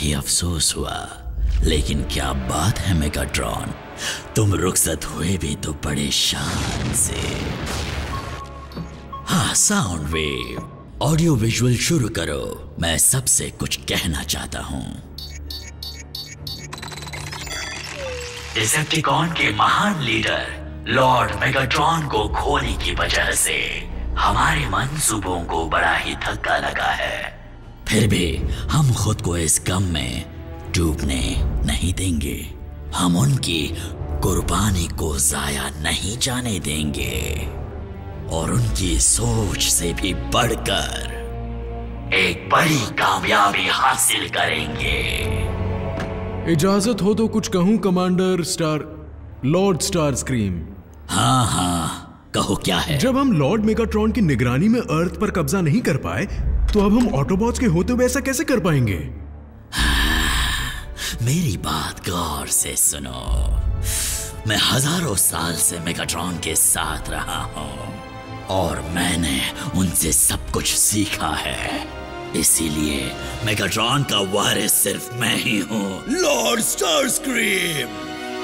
ही अफसोस हुआ। लेकिन क्या बात है मेगाट्रॉन, तुम रुखसत हुए भी तो बड़े शान से। हाँ, साउंड वेव, ऑडियो विजुअल शुरू करो। मैं सबसे कुछ कहना चाहता हूं। डिसेप्टिकॉन के महान लीडर लॉर्ड मेगाट्रॉन को खोने की वजह से हमारे मंसूबों को बड़ा ही धक्का लगा है। फिर भी हम खुद को इस गम में डूबने नहीं देंगे। हम उनकी कुर्बानी को जाया नहीं जाने देंगे और उनकी सोच से भी बढ़कर एक बड़ी कामयाबी हासिल करेंगे। इजाजत हो तो कुछ कहूं कमांडर लॉर्ड स्टारस्क्रीम। हाँ हाँ, कहो क्या है। जब हम लॉर्ड मेगाट्रॉन की निगरानी में अर्थ पर कब्जा नहीं कर पाए तो अब हम ऑटोबॉट्स के होते हुए ऐसा कैसे कर पाएंगे? मेरी बात गौर से सुनो। मैं हजारों साल से मेगाट्रॉन के साथ रहा हूं और मैंने उनसे सब कुछ सीखा है। इसीलिए मेगाट्रॉन का वारिस सिर्फ मैं ही हूं, लॉर्ड स्टारस्क्रीम,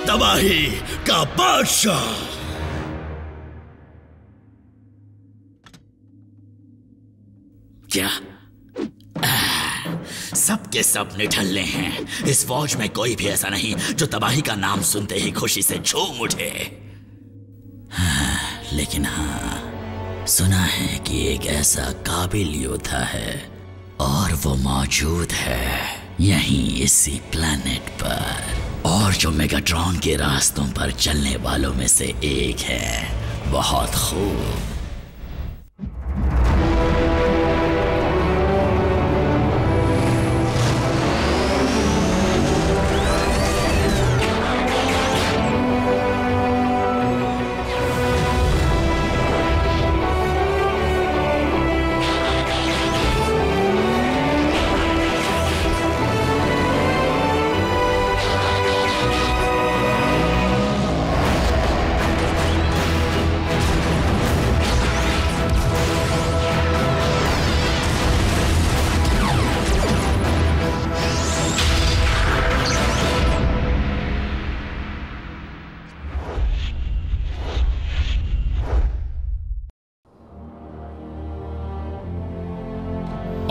तबाही का बादशाह। क्या सबके सब निठल्ले हैं। इस फौज में कोई भी ऐसा नहीं जो तबाही का नाम सुनते ही खुशी से झूम उठे। लेकिन हाँ, सुना है कि एक ऐसा काबिल योद्धा है और वो मौजूद है यहीं इसी प्लेनेट पर, और जो मेगाट्रॉन के रास्तों पर चलने वालों में से एक है। बहुत खूब।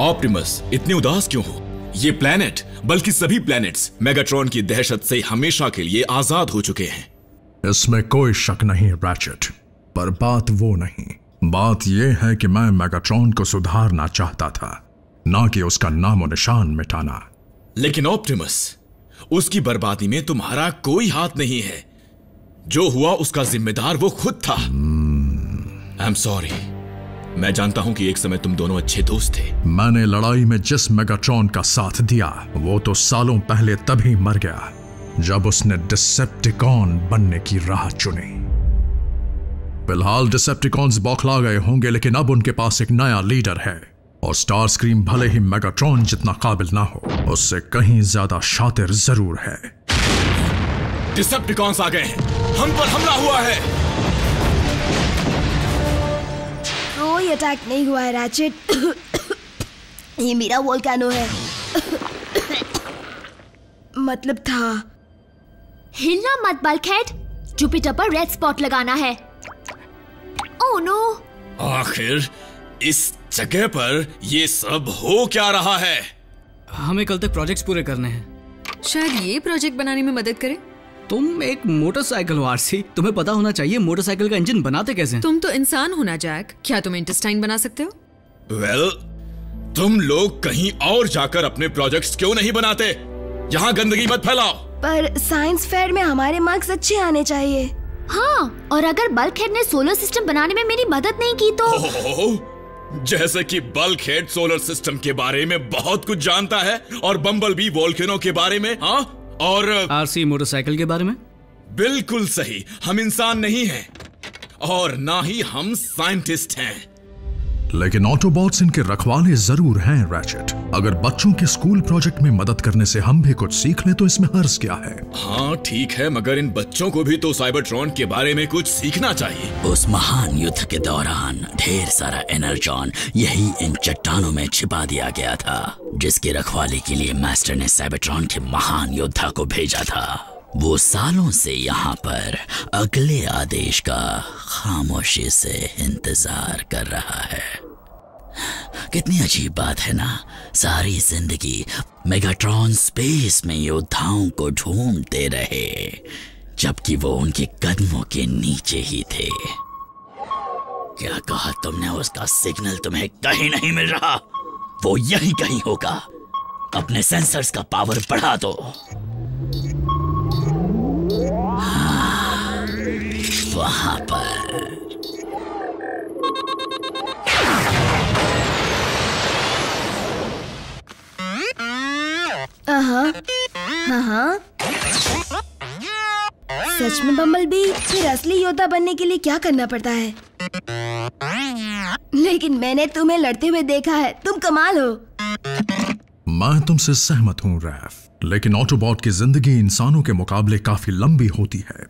ऑप्टिमस, इतने उदास क्यों हो? ये प्लेनेट, बल्कि सभी प्लेनेट्स मेगाट्रॉन की दहशत से हमेशा के लिए आजाद हो चुके हैं। इसमें कोई शक नहीं रैचेट, पर बात वो नहीं। बात यह है कि मैं मेगाट्रॉन को सुधारना चाहता था, ना कि उसका नामो निशान मिटाना। लेकिन ऑप्टिमस, उसकी बर्बादी में तुम्हारा कोई हाथ नहीं है। जो हुआ उसका जिम्मेदार वो खुद था। I am sorry. मैं जानता हूं कि एक समय तुम दोनों अच्छे दोस्त थे। मैंने लड़ाई में जिस मेगाट्रॉन का साथ दिया वो तो सालों पहले तभी मर गया जब उसने डिसेप्टिकॉन बनने की राह चुनी। फिलहाल डिसेप्टिकॉन्स बौखला गए होंगे, लेकिन अब उनके पास एक नया लीडर है और स्टारस्क्रीम भले ही मेगाट्रॉन जितना काबिल ना हो, उससे कहीं ज्यादा शातिर जरूर है। डिसेप्टिकॉन्स आ गए हैं, हम पर हमला हुआ है। कोई अटैक नहीं हुआ है रैचेट। ये मेरा वोल्केनो है। मतलब था। हिलना मत बल्कहेड, जुपिटर पर रेड स्पॉट लगाना है। Oh no! आखिर इस जगह पर ये सब हो क्या रहा है? हमें कल तक प्रोजेक्ट्स पूरे करने हैं। शायद ये प्रोजेक्ट बनाने में मदद करे। तुम एक मोटरसाइकिल हो आरसी, तुम्हें पता होना चाहिए मोटरसाइकिल का इंजन बनाते कैसे हैं। तुम तो इंसान हो ना जैक, क्या तुम इंटेस्टाइन बना सकते हो? वेल, तुम लोग कहीं और जाकर अपने प्रोजेक्ट्स क्यों नहीं बनाते? यहाँ गंदगी मत फैलाओ। पर साइंस फेयर में हमारे मार्क्स अच्छे आने चाहिए। हाँ, और अगर बल्कहेड ने सोलर सिस्टम बनाने में मेरी मदद नहीं की तो। जैसे कि बल्कहेड सोलर सिस्टम के बारे में बहुत कुछ जानता है और बम्बलबी वोल्केनो के बारे में। हाँ, और आरसी मोटरसाइकिल के बारे में। बिल्कुल सही, हम इंसान नहीं हैं और ना ही हम साइंटिस्ट हैं। लेकिन ऑटोबॉट्स इनके रखवाले जरूर हैं रैचेट। अगर बच्चों के स्कूल प्रोजेक्ट में मदद करने से हम भी कुछ सीख लें तो इसमें हर्ज क्या है? हाँ ठीक है, मगर इन बच्चों को भी तो साइबरट्रॉन के बारे में कुछ सीखना चाहिए। उस महान युद्ध के दौरान ढेर सारा एनर्जॉन यही इन चट्टानों में छिपा दिया गया था, जिसकी रखवाली के लिए मास्टर ने साइबरट्रॉन के महान योद्धा को भेजा था। वो सालों से यहाँ पर अगले आदेश का खामोशी से इंतजार कर रहा है। कितनी अजीब बात है ना, सारी जिंदगी मेगाट्रॉन स्पेस में योद्धाओं को ढूंढते रहे, जबकि वो उनके कदमों के नीचे ही थे। क्या कहा तुमने? उसका सिग्नल तुम्हें कहीं नहीं मिल रहा? वो यहीं कहीं होगा। अपने सेंसर्स का पावर बढ़ा दो। हाँ, वहां पर। हाँ। सच में बम्बल बी, फिर असली योद्धा बनने के लिए क्या करना पड़ता है? लेकिन मैंने तुम्हें लड़ते हुए देखा है, तुम कमाल हो। मैं तुमसे सहमत हूँ रैफ, लेकिन ऑटोबॉट की जिंदगी इंसानों के मुकाबले काफी लंबी होती है।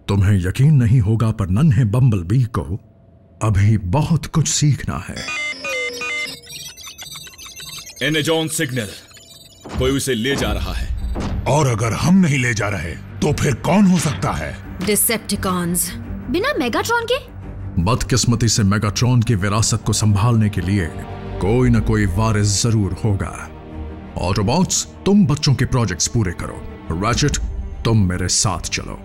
तुम्हें यकीन नहीं होगा पर नन्हे बम्बल बी को अभी बहुत कुछ सीखना है। एनर्जॉन सिग्नल, कोई उसे ले जा रहा है। और अगर हम नहीं ले जा रहे तो फिर कौन हो सकता है? डिसेप्टिकॉन्स। बिना मेगाट्रॉन के? बदकिस्मती से मेगाट्रॉन की विरासत को संभालने के लिए कोई न कोई वारिस जरूर होगा। ऑटोबॉट्स, तुम बच्चों के प्रोजेक्ट्स पूरे करो। रैचेट, तुम मेरे साथ चलो।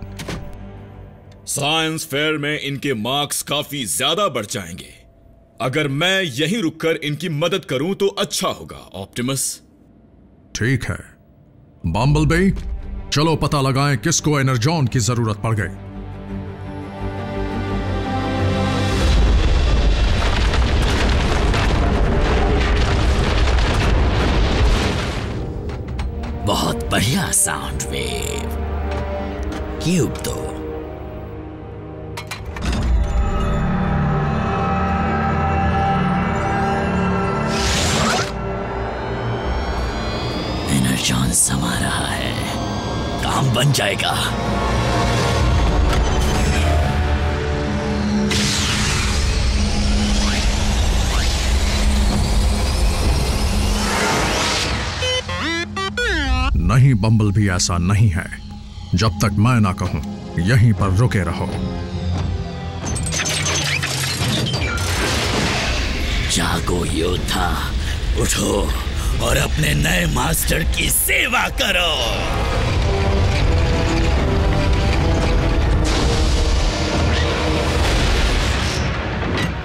साइंस फेयर में इनके मार्क्स काफी ज्यादा बढ़ जाएंगे। अगर मैं यहीं रुककर इनकी मदद करूं तो अच्छा होगा। ऑप्टिमस। ठीक है बम्बलबी, चलो पता लगाएं किसको एनर्जॉन की जरूरत पड़ गई। बहुत बढ़िया साउंड वेव। क्यूब दो। एनर्जॉन समा रहा है, काम बन जाएगा। नहीं बम्बल भी, ऐसा नहीं है। जब तक मैं ना कहूं यहीं पर रुके रहो। जागो योद्धा, उठो और अपने नए मास्टर की सेवा करो।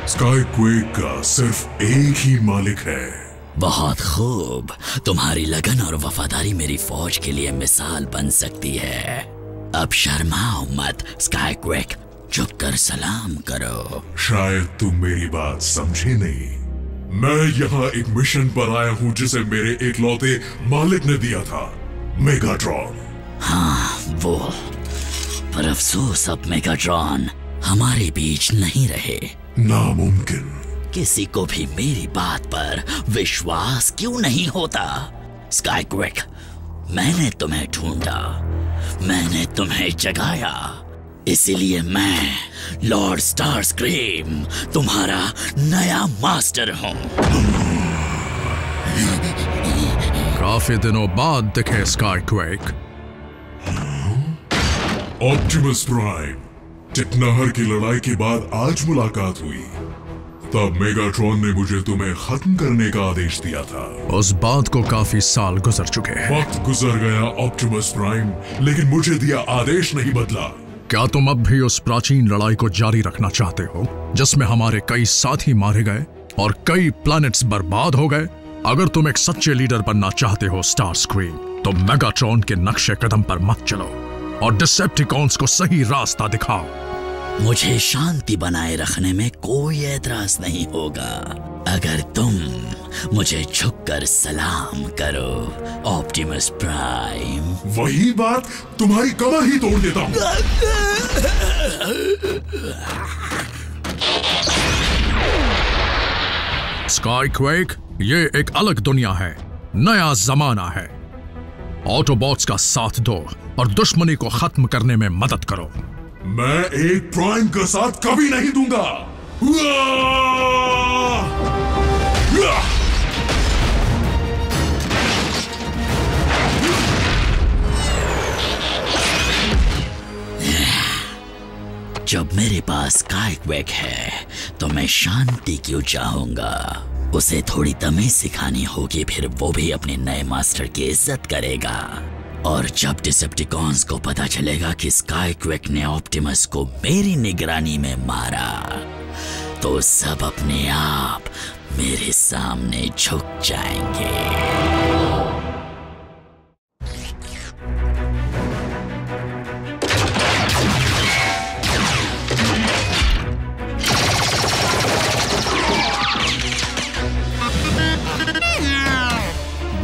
स्काईक्वेक का सिर्फ एक ही मालिक है। बहुत खूब, तुम्हारी लगन और वफादारी मेरी फौज के लिए मिसाल बन सकती है। अब शर्माओ मत स्काईक्वेक, झुककर सलाम करो। शायद तुम मेरी बात समझे नहीं। मैं यहाँ एक मिशन पर आया हूँ जिसे मेरे इकलौते मालिक ने दिया था, मेगाट्रॉन। हाँ वो, पर अफसोस अब मेगाट्रॉन हमारे बीच नहीं रहे। नामुमकिन। किसी को भी मेरी बात पर विश्वास क्यों नहीं होता? स्काईक्वेक, मैंने तुम्हें ढूंढा, मैंने तुम्हें जगाया, इसीलिए मैं लॉर्ड स्टारस्क्रीम तुम्हारा नया मास्टर हूं। काफी दिनों बाद दिखे स्काईक्वेक। ऑप्टिमस प्राइम, चिटनाहर की लड़ाई के बाद आज मुलाकात हुई। तब मेगाट्रॉन ने मुझे तुम्हें खत्म करने का आदेश दिया था। उस बात को काफी साल गुजर चुके हैं। वक्त गुजर गया ऑप्टिमस प्राइम, लेकिन मुझे दिया आदेश नहीं बदला। क्या तुम अब भी उस प्राचीन लड़ाई को जारी रखना चाहते हो जिसमें हमारे कई साथी मारे गए और कई प्लैनेट्स बर्बाद हो गए? अगर तुम एक सच्चे लीडर बनना चाहते हो स्टारस्क्रीम, तो मेगाट्रॉन के नक्शे कदम पर मत चलो और डिसेप्टिकॉन्स को सही रास्ता दिखाओ। मुझे शांति बनाए रखने में कोई एतराज नहीं होगा अगर तुम मुझे झुककर सलाम करो, ऑप्टिमस प्राइम। वही बात तुम्हारी कमर ही तोड़ देता हूं। स्काईक्वेक, ये एक अलग दुनिया है, नया जमाना है। ऑटोबॉट्स का साथ दो और दुश्मनी को खत्म करने में मदद करो। मैं एक प्राइम का साथ कभी नहीं दूंगा। जब मेरे पास स्काईक्वेक है तो मैं शांति क्यों चाहूंगा। उसे थोड़ी तमीज सिखानी होगी, फिर वो भी अपने नए मास्टर की इज्जत करेगा। और जब डिसेप्टिकॉन्स को पता चलेगा कि स्काईक्वेक ने ऑप्टिमस को मेरी निगरानी में मारा, तो सब अपने आप मेरे सामने झुक जाएंगे।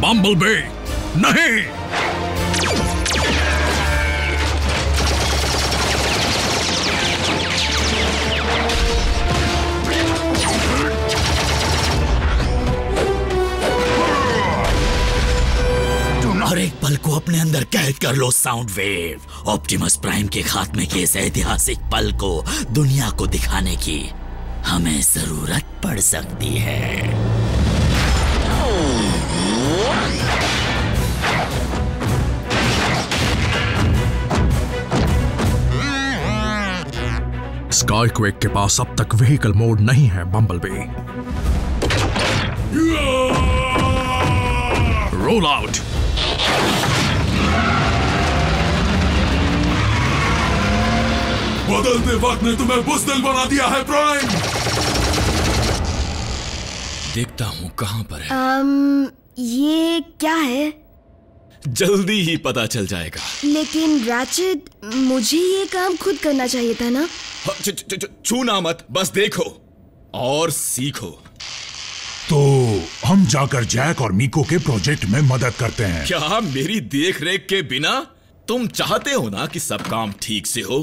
बम्बलबी, नहीं! और एक पल को अपने अंदर कैद कर low sound wave. Optimus prime के खात्मे के इस ऐतिहासिक पल को दुनिया को दिखाने की हमें जरूरत पड़ सकती है। स्काईक्वेक के पास अब तक व्हीकल मोड नहीं है बम्बलबी। Roll out. बदलते वक्त ने तुम्हें बुज़दिल बना दिया है प्राइम। देखता हूं कहां पर है। ये क्या है? जल्दी ही पता चल जाएगा। लेकिन रैचेट, मुझे ये काम खुद करना चाहिए था ना? छूना मत, बस देखो और सीखो। तो हम जाकर जैक और मीको के प्रोजेक्ट में मदद करते हैं। क्या मेरी देखरेख के बिना? तुम चाहते हो ना कि सब काम ठीक से हो?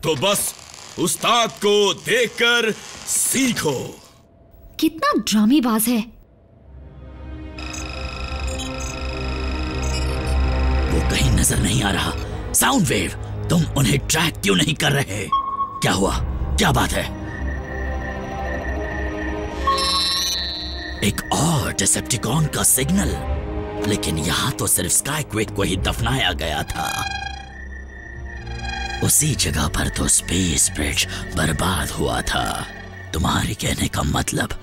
तो बस उस्ताद को देखकर सीखो। कितना ड्रामेबाज है। वो कहीं नजर नहीं आ रहा। साउंड वेव, तुम उन्हें ट्रैक क्यों नहीं कर रहे? क्या हुआ? क्या बात है? एक और डिसेप्टिकॉन का सिग्नल, लेकिन यहां तो सिर्फ स्काईक्वेक को ही दफनाया गया था। उसी जगह पर तो स्पेस ब्रिज बर्बाद हुआ था। तुम्हारे कहने का मतलब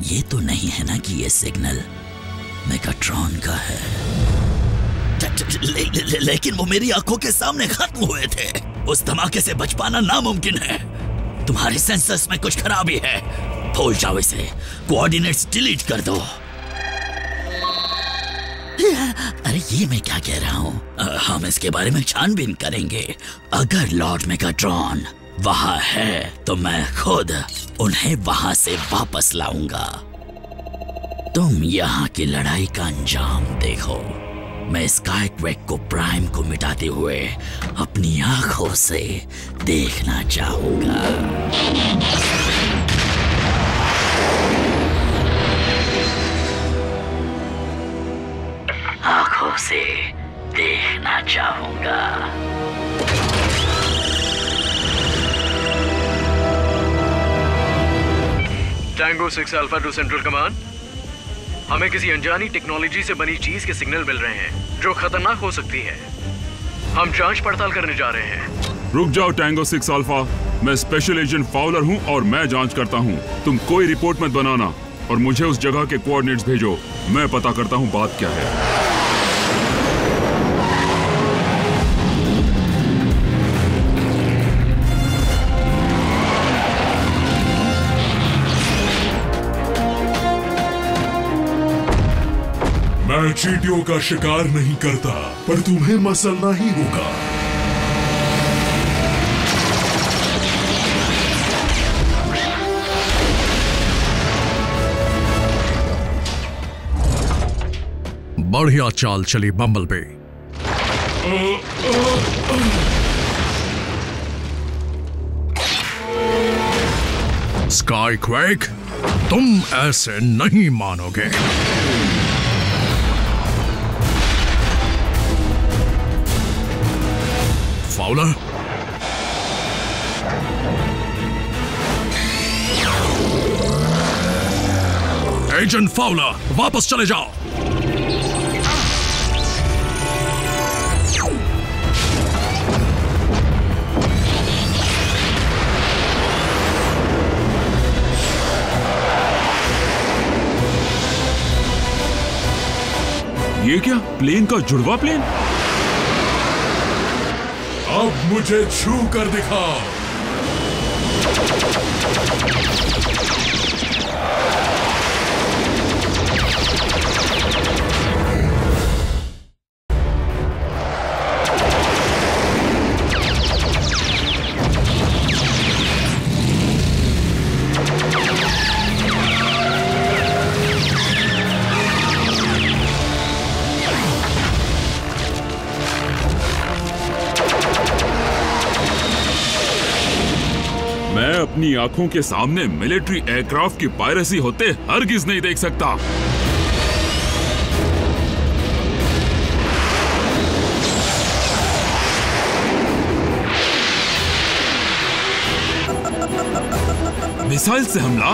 ये तो नहीं है ना कि ये सिग्नल मेगाट्रॉन का है? लेकिन वो मेरी आंखों के सामने खत्म हुए थे। उस धमाके से बच पाना नामुमकिन है। तुम्हारे सेंसर्स में कुछ खराबी है। भूल जाओ इसे। कोऑर्डिनेट्स डिलीट कर दो। अरे ये मैं क्या कह रहा हूँ? हम इसके बारे में छानबीन करेंगे। अगर लॉर्ड मेगाट्रॉन वहां है तो मैं खुद उन्हें वहां से वापस लाऊंगा। तुम यहाँ की लड़ाई का अंजाम देखो। मैं स्काईक्वेक को प्राइम को मिटाते हुए अपनी आंखों से देखना चाहूंगा। आंखों से देखना चाहूंगा। Tango 6 alpha two central command. हमें किसी अनजानी टेक्नोलॉजी से बनी चीज के सिग्नल मिल रहे हैं जो खतरनाक हो सकती है। हम जांच पड़ताल करने जा रहे हैं। रुक जाओ टैंगो 6 अल्फा, मैं स्पेशल एजेंट फाउलर हूं और मैं जांच करता हूं। तुम कोई रिपोर्ट मत बनाना और मुझे उस जगह के कोऑर्डिनेट्स भेजो। मैं पता करता हूं बात क्या है। मैं चींटियों का शिकार नहीं करता, पर तुम्हें मसलना ही होगा। बढ़िया चाल चली बम्बलबी। स्काईक्वेक, तुम ऐसे नहीं मानोगे। फाउलर, एजेंट फाउलर, वापस चले जाओ। ये क्या, प्लेन का जुड़वा प्लेन? अब मुझे छू कर दिखाओ। अपनी आंखों के सामने मिलिट्री एयरक्राफ्ट की पायरेसी होते हरगिज नहीं देख सकता। मिसाइल से हमला,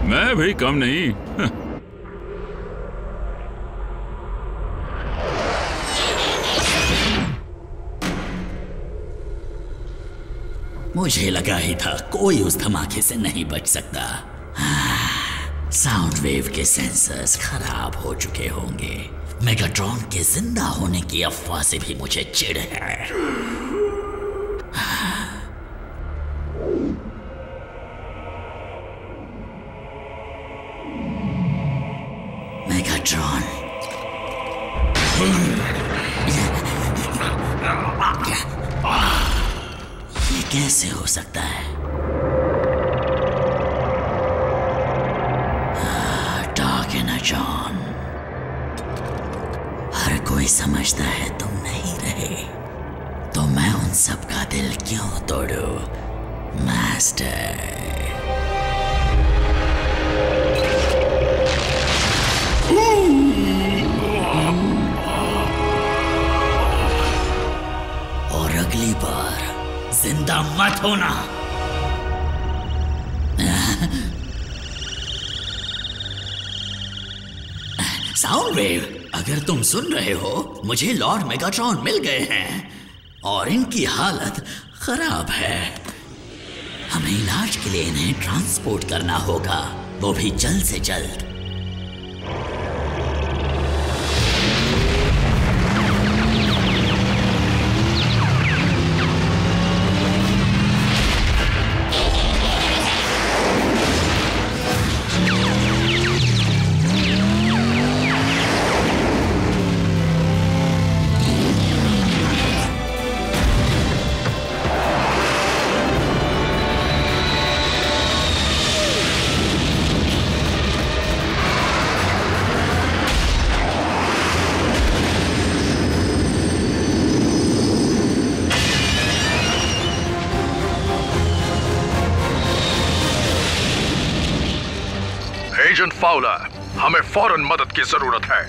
मैं भी कम नहीं। मुझे लगा ही था कोई उस धमाके से नहीं बच सकता। साउंड वेव के सेंसर्स खराब हो चुके होंगे। मेगाट्रॉन के जिंदा होने की अफवाह से भी मुझे चिढ़ है। मेगाट्रॉन, ये कैसे हो सकता है? डार्क एनर्जॉन, हर कोई समझता है तुम नहीं रहे, तो मैं उन सब का दिल क्यों तोड़ूं, मास्टर? और अगली बार जिंदा मत होना। साउंड वेव, अगर तुम सुन रहे हो, मुझे लॉर्ड मेगाट्रॉन मिल गए हैं और इनकी हालत खराब है। हमें इलाज के लिए इन्हें ट्रांसपोर्ट करना होगा, वो भी जल्द से जल्द। एजेंट फाउलर, हमें फौरन मदद की जरूरत है।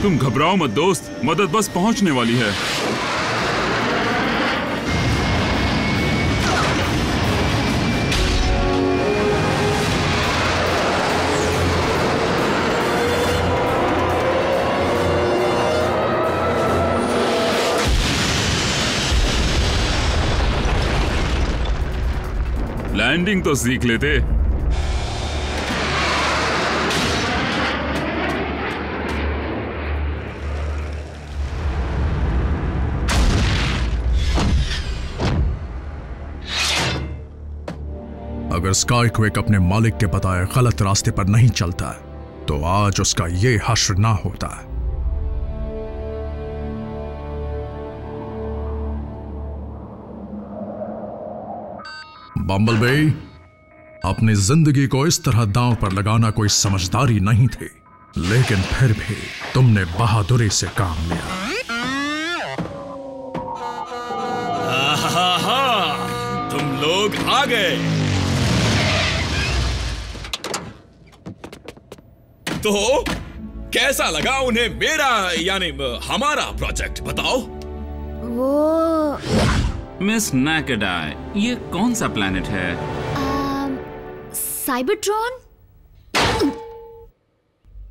तुम घबराओ मत दोस्त, मदद बस पहुंचने वाली है। लैंडिंग तो सीख लेते। अगर स्काईक्वेक अपने मालिक के बताए गलत रास्ते पर नहीं चलता तो आज उसका ये हश्र ना होता। बम्बलबी, अपनी जिंदगी को इस तरह दांव पर लगाना कोई समझदारी नहीं थी, लेकिन फिर भी तुमने बहादुरी से काम लिया। तुम लोग आ गए। तो कैसा लगा उन्हें मेरा यानी हमारा प्रोजेक्ट, बताओ। वो मिस नैकेडाई, ये कौन सा प्लैनेट है? साइबरट्रॉन।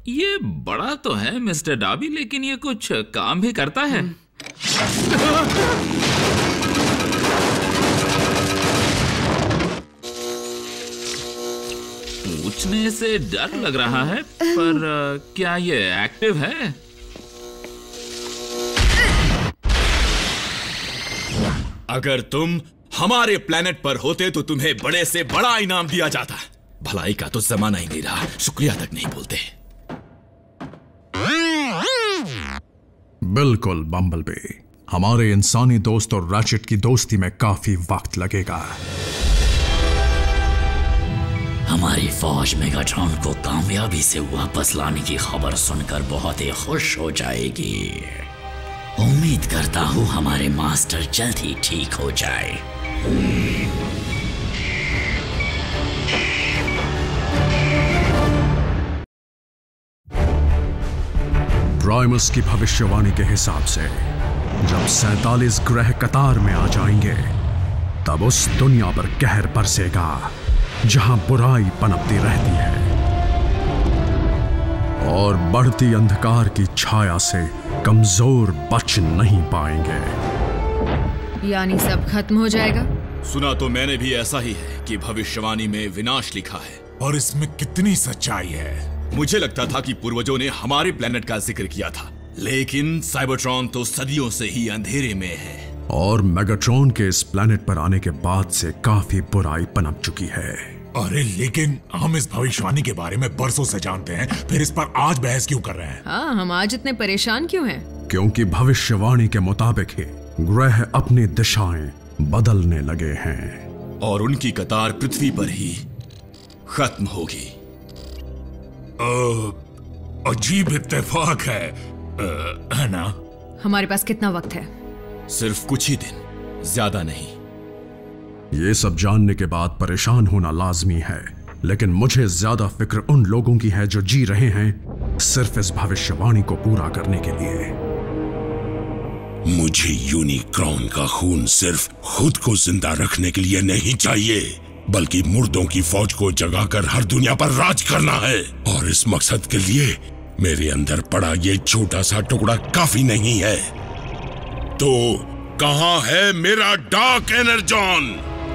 ये बड़ा तो है मिस्टर डाबी, लेकिन ये कुछ काम भी करता है। पूछने से डर लग रहा है, पर क्या ये एक्टिव है? अगर तुम हमारे प्लेनेट पर होते तो तुम्हें बड़े से बड़ा इनाम दिया जाता। भलाई का तो जमाना ही नहीं रहा, शुक्रिया तक नहीं बोलते। बिल्कुल बम्बलबी, हमारे इंसानी दोस्त और रैचेट की दोस्ती में काफी वक्त लगेगा। हमारी फौज मेगाट्रॉन को कामयाबी से वापस लाने की खबर सुनकर बहुत ही खुश हो जाएगी। उम्मीद करता हूं हमारे मास्टर जल्द ही ठीक हो जाए। प्राइमस की भविष्यवाणी के हिसाब से जब 47 ग्रह कतार में आ जाएंगे, तब उस दुनिया पर कहर बरसेगा जहां बुराई पनपती रहती है और बढ़ती अंधकार की छाया से कमजोर बच नहीं पाएंगे। यानी सब खत्म हो जाएगा? सुना तो मैंने भी ऐसा ही है कि भविष्यवाणी में विनाश लिखा है। और इसमें कितनी सच्चाई है? मुझे लगता था कि पूर्वजों ने हमारे प्लेनेट का जिक्र किया था, लेकिन साइबरट्रॉन तो सदियों से ही अंधेरे में है। और मेगाट्रॉन के इस प्लेनेट पर आने के बाद से काफी बुराई पनप चुकी है। अरे लेकिन हम इस भविष्यवाणी के बारे में बरसों से जानते हैं, फिर इस पर आज बहस क्यों कर रहे हैं? हाँ, हम आज इतने परेशान क्यों हैं? क्योंकि भविष्यवाणी के मुताबिक ही ग्रह अपनी दिशाएं बदलने लगे हैं और उनकी कतार पृथ्वी पर ही खत्म होगी। अजीब इत्तेफाक है ना? हमारे पास कितना वक्त है? सिर्फ कुछ ही दिन, ज्यादा नहीं। ये सब जानने के बाद परेशान होना लाजमी है, लेकिन मुझे ज्यादा फिक्र उन लोगों की है जो जी रहे हैं सिर्फ इस भविष्यवाणी को पूरा करने के लिए। मुझे यूनिक्रॉन का खून सिर्फ खुद को जिंदा रखने के लिए नहीं चाहिए, बल्कि मुर्दों की फौज को जगाकर हर दुनिया पर राज करना है। और इस मकसद के लिए मेरे अंदर पड़ा ये छोटा सा टुकड़ा काफी नहीं है। तो कहाँ है मेरा डार्क एनर्जॉन?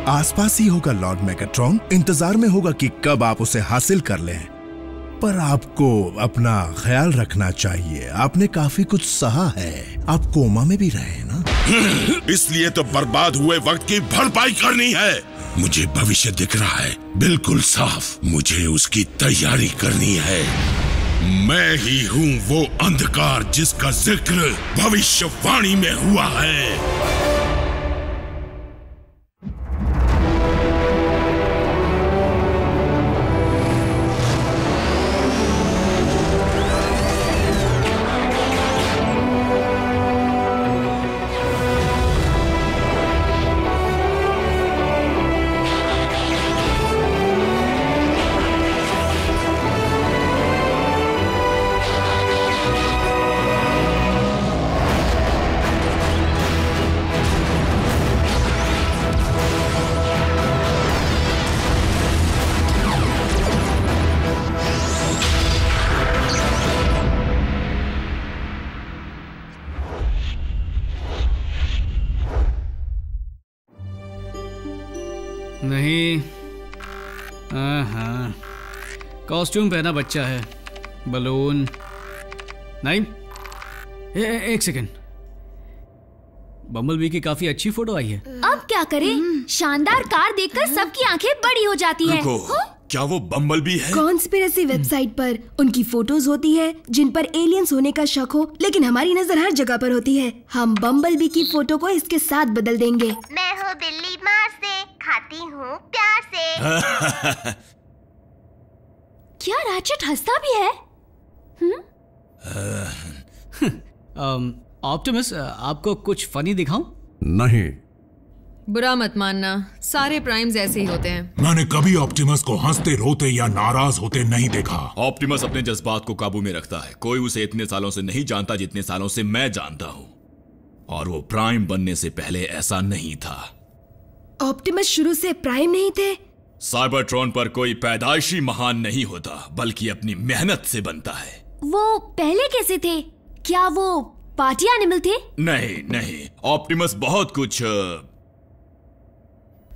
आसपास ही होगा लॉर्ड मेगाट्रॉन, इंतजार में होगा कि कब आप उसे हासिल कर लें। पर आपको अपना ख्याल रखना चाहिए, आपने काफी कुछ सहा है, आप कोमा में भी रहे ना। इसलिए तो बर्बाद हुए वक्त की भरपाई करनी है। मुझे भविष्य दिख रहा है बिल्कुल साफ, मुझे उसकी तैयारी करनी है। मैं ही हूँ वो अंधकार जिसका जिक्र भविष्यवाणी में हुआ है। नहीं, हाँ, कॉस्ट्यूम पहना बच्चा है, बलून नहीं। एक सेकेंड, बम्बलबी की काफी अच्छी फोटो आई है। अब क्या करें? शानदार कार देखकर सबकी आंखें बड़ी हो जाती है। रुको, क्या वो बम्बलबी है? कॉन्स्पिरेसी वेबसाइट पर उनकी फोटोज होती है जिन पर एलियंस होने का शक हो, लेकिन हमारी नजर हर जगह पर होती है। हम बम्बलबी की फोटो को इसके साथ बदल देंगे। मैं हूँ बिल्ली मार से, खाती हूँ प्यार से। क्या रैचेट हंसता भी है? ऑप्टिमस, आपको कुछ फनी दिखाऊं? नहीं। बुरा मत मानना, सारे प्राइम्स ऐसे ही होते हैं। मैंने कभी ऑप्टिमस को हंसते रोते या नाराज होते नहीं देखा। ऑप्टिमस अपने जज्बात को काबू में रखता है। कोई उसे इतने सालों से नहीं जानता जितने सालों से मैं जानता हूँ, और वो प्राइम बनने से पहले ऐसा नहीं था। ऑप्टिमस शुरू से प्राइम नहीं थे? साइबरट्रॉन पर कोई पैदाइशी महान नहीं होता, बल्कि अपनी मेहनत से बनता है। वो पहले कैसे थे? क्या वो पार्टी एनिमल थे? नहीं, ऑप्टिमस बहुत कुछ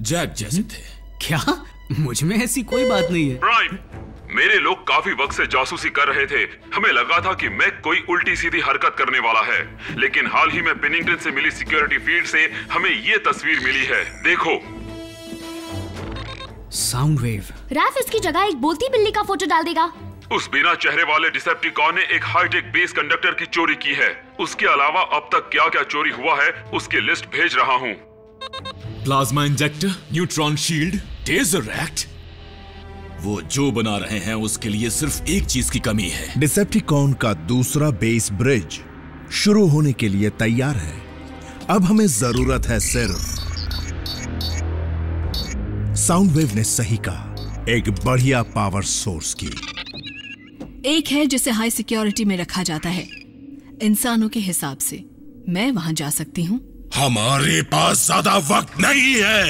जैक जैसे थे। क्या? मुझ में ऐसी कोई बात नहीं है। प्राइम, मेरे लोग काफी वक्त से जासूसी कर रहे थे। हमें लगा था कि मैक कोई उल्टी सीधी हरकत करने वाला है, लेकिन हाल ही में पेनिंगटन से मिली सिक्योरिटी फीड से हमें ये तस्वीर मिली है। देखो, साउंड वेव। रैफ इसकी जगह एक बोलती बिल्ली का फोटो डाल देगा। उस बिना चेहरे वाले डिसेप्टिकॉन ने एक हाईटेक बेस कंडक्टर की चोरी की है। उसके अलावा अब तक क्या क्या चोरी हुआ है उसकी लिस्ट भेज रहा हूँ। Plasma injector, neutron shield, taser रैक्ट, वो जो बना रहे हैं उसके लिए सिर्फ एक चीज की कमी है। डिसेप्टिकॉन का दूसरा बेस ब्रिज शुरू होने के लिए तैयार है। अब हमें जरूरत है सिर्फ, साउंडवेव ने सही कहा, एक बढ़िया पावर सोर्स की। एक है जिसे हाई सिक्योरिटी में रखा जाता है इंसानों के हिसाब से। मैं वहां जा सकती हूँ। हमारे पास ज्यादा वक्त नहीं है।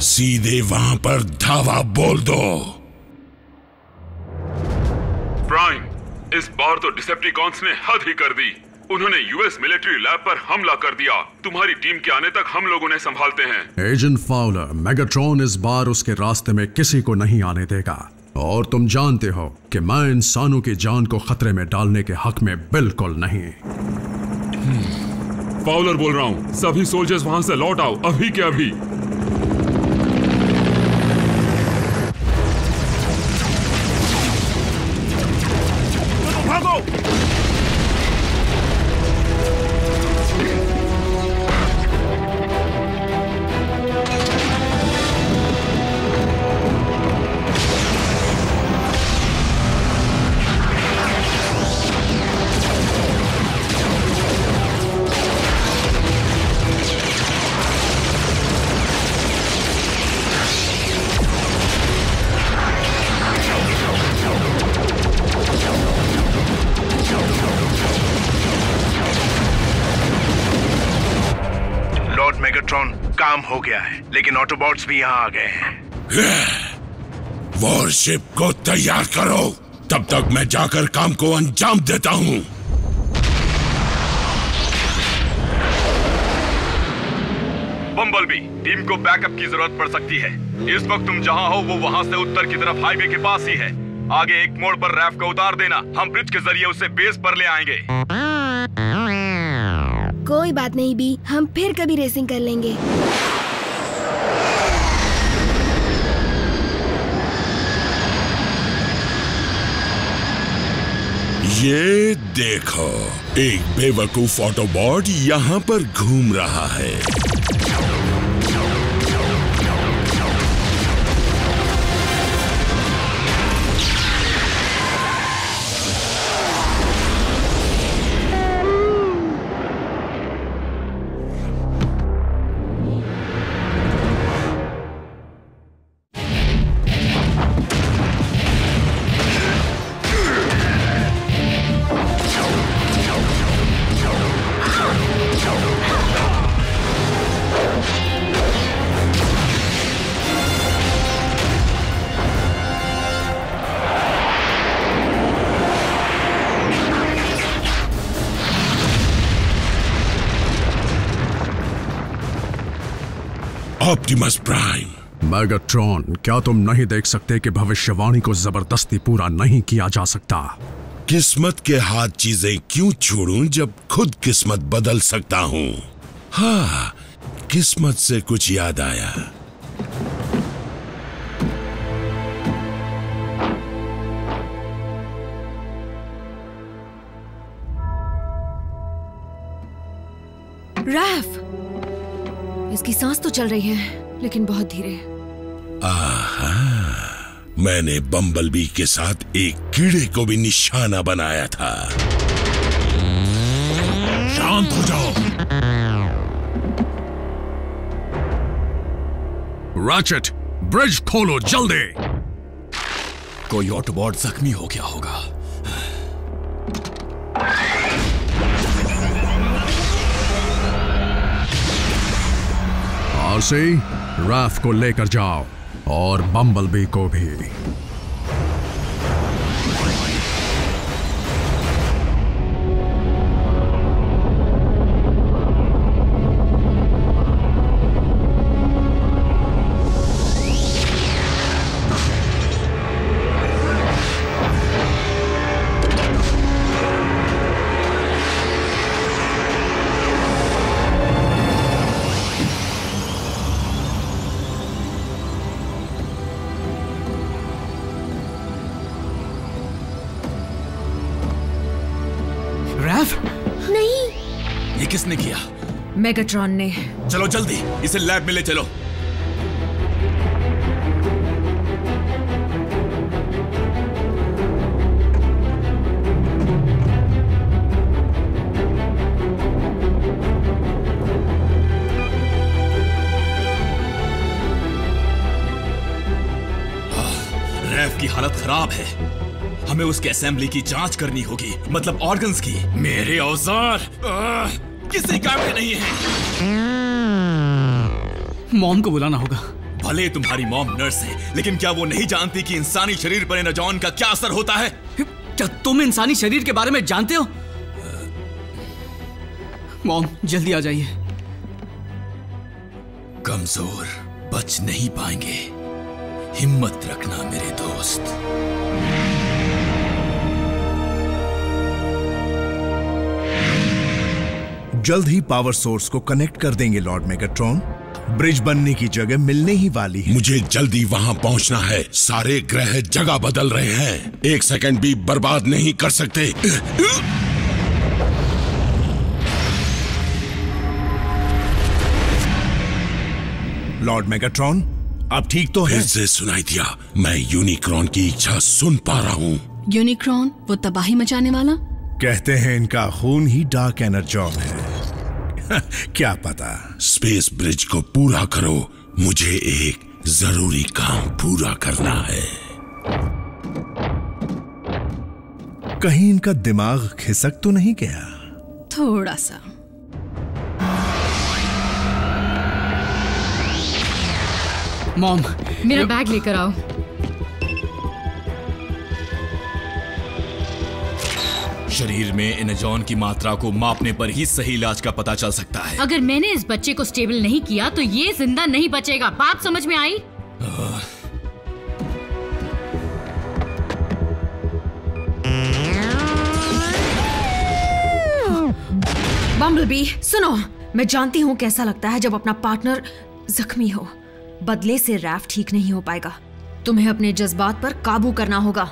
सीधे वहां पर धावा बोल दो। प्राइम, इस बार तो डिसेप्टिकॉन्स ने हद ही कर दी। उन्होंने यूएस मिलिट्री लैब पर हमला कर दिया। तुम्हारी टीम के आने तक हम लोग उन्हें संभालते हैं। एजेंट फाउलर, मेगाट्रॉन इस बार उसके रास्ते में किसी को नहीं आने देगा, और तुम जानते हो कि मैं इंसानों की जान को खतरे में डालने के हक में बिल्कुल नहीं। फाउलर बोल रहा हूँ, सभी सोल्जर्स वहां से लौट आओ, अभी के अभी। भागो! काम हो गया है, लेकिन ऑटोबॉट्स भी यहाँ आ गए हैं। वॉरशिप को तैयार करो, तब तक मैं जाकर काम को अंजाम देता हूँ। बम्बलबी, टीम को बैकअप की जरूरत पड़ सकती है। इस वक्त तुम जहाँ हो वो वहाँ से उत्तर की तरफ हाईवे के पास ही है। आगे एक मोड़ पर रैफ को उतार देना, हम ब्रिज के जरिए उसे बेस पर ले आएंगे। कोई बात नहीं बी, हम फिर कभी रेसिंग कर लेंगे। ये देखो, एक बेवकूफ ऑटोबॉट यहाँ पर घूम रहा है। Optimus prime. मेगाट्रॉन, क्या तुम नहीं देख सकते कि भविष्यवाणी को जबरदस्ती पूरा नहीं किया जा सकता? किस्मत के हाथ चीजें क्यों छोड़ूं जब खुद किस्मत बदल सकता हूँ। हाँ, किस्मत से कुछ याद आया। रैफ, इसकी सांस तो चल रही है लेकिन बहुत धीरे। आहा, मैंने बम्बलबी के साथ एक कीड़े को भी निशाना बनाया था। शांत हो जाओ। रैचेट, ब्रिज खोलो जल्दी। कोई ऑटोबॉट जख्मी हो गया होगा। आरसी, रैफ को लेकर जाओ और बम्बलबी को भी। ये किसने किया? मेगाट्रॉन ने। चलो जल्दी इसे लैब में ले चलो। रैफ की हालत खराब है। हमें उसके असेंबली की जांच करनी होगी, मतलब ऑर्गन्स की। मेरे औजार किसी काम के नहीं है। मॉम को बुलाना होगा। भले तुम्हारी मॉम नर्स है, लेकिन क्या वो नहीं जानती कि इंसानी शरीर पर एनर्जॉन का क्या असर होता है? क्या तुम इंसानी शरीर के बारे में जानते हो? मॉम जल्दी आ जाइए। कमजोर बच नहीं पाएंगे। हिम्मत रखना मेरे दोस्त। जल्द ही पावर सोर्स को कनेक्ट कर देंगे लॉर्ड मेगाट्रॉन। ब्रिज बनने की जगह मिलने ही वाली है। मुझे जल्दी वहां पहुंचना है। सारे ग्रह जगह बदल रहे हैं। 1 सेकंड भी बर्बाद नहीं कर सकते। लॉर्ड मेगाट्रॉन, अब ठीक तो है? फिर से सुनाई दिया। मैं यूनिक्रॉन की इच्छा सुन पा रहा हूँ। यूनिक्रॉन, वो तबाही मचाने वाला? कहते हैं इनका खून ही डार्क एनर्जॉन है। क्या पता। स्पेस ब्रिज को पूरा करो। मुझे एक जरूरी काम पूरा करना है। कहीं इनका दिमाग खिसक तो नहीं गया? थोड़ा सा। मॉम, मेरा बैग लेकर आओ। शरीर में एनर्जॉन की मात्रा को मापने पर ही सही इलाज का पता चल सकता है। अगर मैंने इस बच्चे को स्टेबल नहीं किया तो ये जिंदा नहीं बचेगा। बात समझ में आई? बम्बलबी, सुनो, मैं जानती हूँ कैसा लगता है जब अपना पार्टनर जख्मी हो। बदले से रैफ ठीक नहीं हो पाएगा। तुम्हें अपने जज्बात पर काबू करना होगा।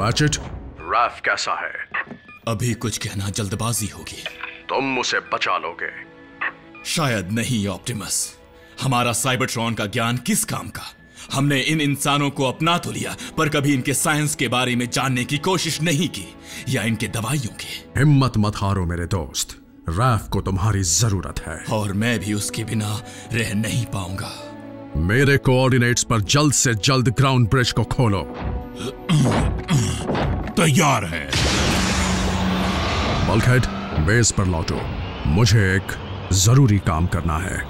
रैचेट, रैफ कैसा है? अभी कुछ कहना जल्दबाजी होगी। तुम उसे बचा लोगे? शायद नहीं ऑप्टिमस। हमारा साइबरट्रॉन का ज्ञान किस काम का? हमने इन इंसानों को अपना तो लिया, पर कभी इनके साइंस के बारे में जानने की कोशिश नहीं की, या इनके दवाइयों की। हिम्मत मत हारो मेरे दोस्त। रैफ को तुम्हारी जरूरत है। और मैं भी उसके बिना रह नहीं पाऊंगा। मेरे कोऑर्डिनेट्स पर जल्द से जल्द ग्राउंड ब्रिज को खोलो। तैयार है। बल्कहेड, बेस पर लौटो। मुझे एक जरूरी काम करना है।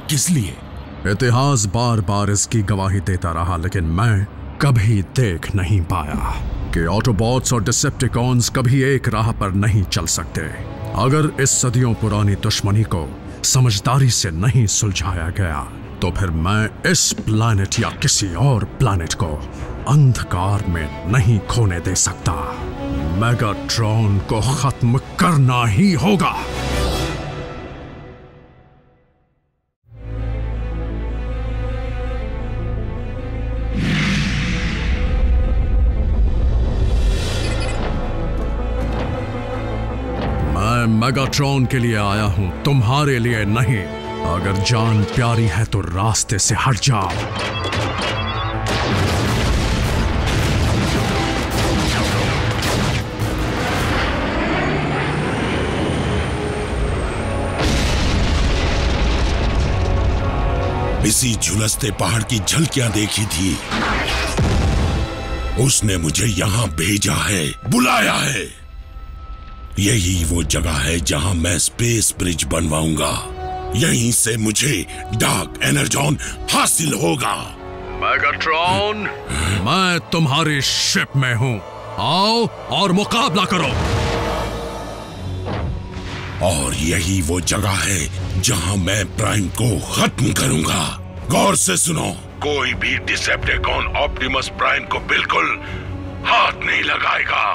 किस लिए? इतिहास बार बार इसकी गवाही देता रहा, लेकिन मैं कभी देख नहीं पाया कि ऑटोबॉट्स और डिसेप्टिकॉन्स कभी एक राह पर नहीं चल सकते। अगर इस सदियों पुरानी दुश्मनी को समझदारी से नहीं सुलझाया गया तो फिर मैं इस प्लैनेट या किसी और प्लैनेट को अंधकार में नहीं खोने दे सकता। मेगाट्रॉन को खत्म करना ही होगा। मैं मेगाट्रॉन के लिए आया हूं, तुम्हारे लिए नहीं। अगर जान प्यारी है तो रास्ते से हट जाओ। इसी झुलसते पहाड़ की झलकियां देखी थी, उसने मुझे यहां भेजा है, बुलाया है। यही वो जगह है जहां मैं स्पेस ब्रिज बनवाऊंगा। यहीं से मुझे डार्क एनर्जॉन हासिल होगा। मेगाट्रॉन, मैं तुम्हारी शिप में हूं, आओ और मुकाबला करो। और यही वो जगह है जहां मैं प्राइम को खत्म करूंगा। गौर से सुनो, कोई भी डिसेप्टिकॉन ऑप्टिमस प्राइम को बिल्कुल हाथ नहीं लगाएगा।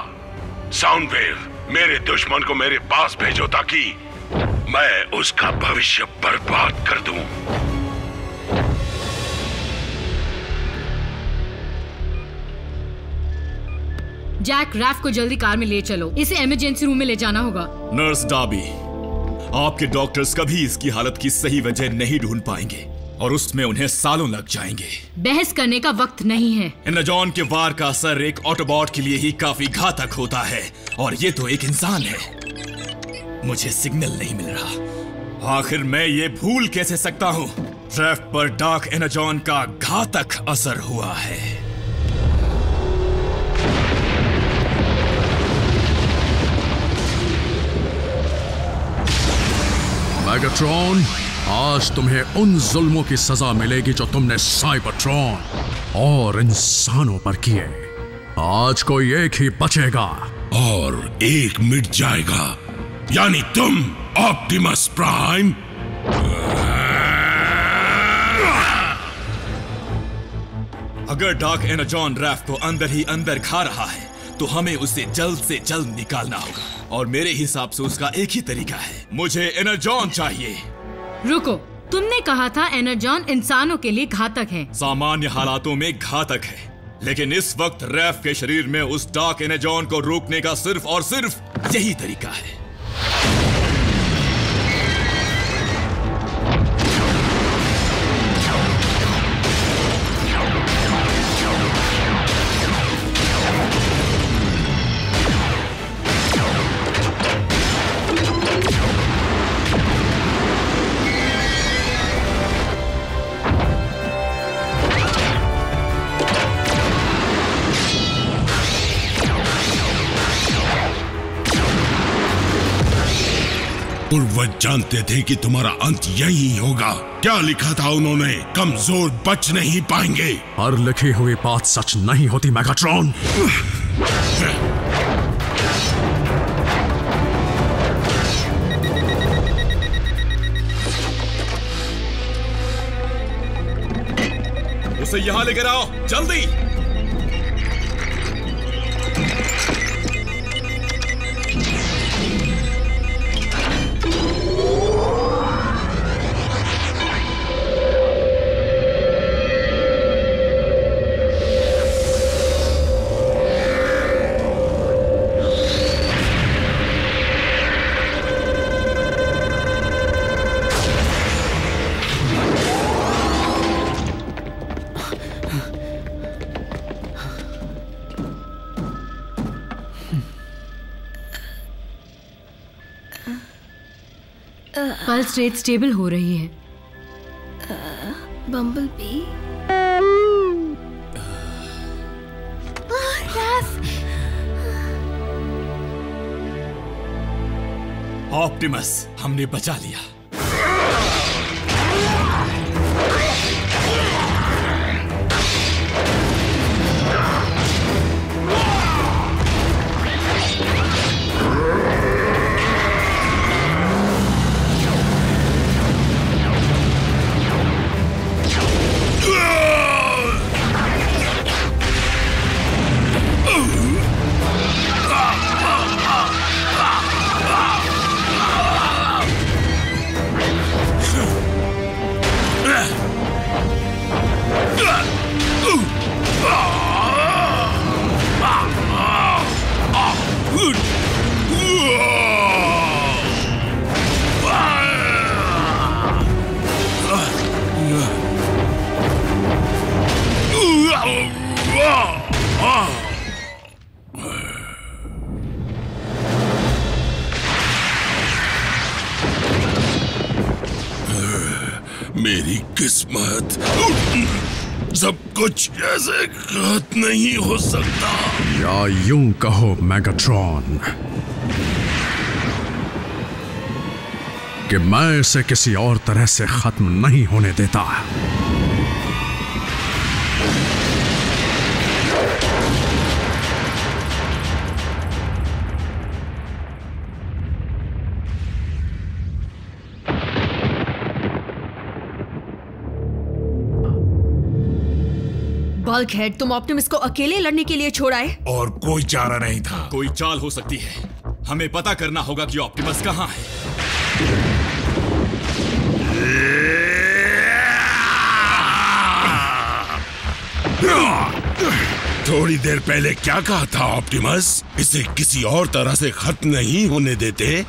साउंडवेव, मेरे दुश्मन को मेरे पास भेजो ताकि मैं उसका भविष्य बर्बाद कर दूं। जैक, रैफ को जल्दी कार में ले चलो, इसे इमरजेंसी रूम में ले जाना होगा। नर्स डाबी, आपके डॉक्टर्स कभी इसकी हालत की सही वजह नहीं ढूंढ पाएंगे और उसमें उन्हें सालों लग जाएंगे। बहस करने का वक्त नहीं है। एनर्जॉन के वार का असर एक ऑटोबॉट के लिए ही काफी घातक होता है और ये तो एक इंसान है। मुझे सिग्नल नहीं मिल रहा। आखिर मैं ये भूल कैसे सकता हूँ? रैफ पर डार्क एनर्जॉन का घातक असर हुआ है। मेगाट्रॉन, आज तुम्हें उन जुल्मों की सजा मिलेगी जो तुमने साइबरट्रॉन और इंसानों पर किए। आज कोई एक ही बचेगा और एक मिट जाएगा, यानी तुम ऑप्टिमस प्राइम। अगर डार्क एनर्जॉन रैफ को अंदर ही अंदर खा रहा है तो हमें उसे जल्द से जल्द निकालना होगा और मेरे हिसाब से उसका एक ही तरीका है। मुझे एनर्जॉन चाहिए। रुको, तुमने कहा था एनर्जॉन इंसानों के लिए घातक है। सामान्य हालातों में घातक है, लेकिन इस वक्त रैफ के शरीर में उस डार्क एनर्जॉन को रोकने का सिर्फ और सिर्फ यही तरीका है। पूर्वज जानते थे कि तुम्हारा अंत यही होगा। क्या लिखा था उन्होंने? कमजोर बच नहीं पाएंगे। हर लिखी हुई बात सच नहीं होती मेगाट्रॉन। उसे यहां लेकर आओ, जल्दी। पल्स रेट स्टेबल हो रही है। बम्बलबी, ऑप्टिमस, हमने बचा लिया। मेरी किस्मत, सब कुछ ऐसे खत्म नहीं हो सकता। या यूं कहो मेगाट्रॉन कि मैं इसे किसी और तरह से खत्म नहीं होने देता। बल्कहेड, तुम ऑप्टिमस को अकेले लड़ने के लिए छोड़ाए? और कोई चारा नहीं था। कोई चाल हो सकती है। हमें पता करना होगा कि ऑप्टिमस कहाँ है। थोड़ी देर पहले क्या कहा था ऑप्टिमस? इसे किसी और तरह से खत्म नहीं होने देते।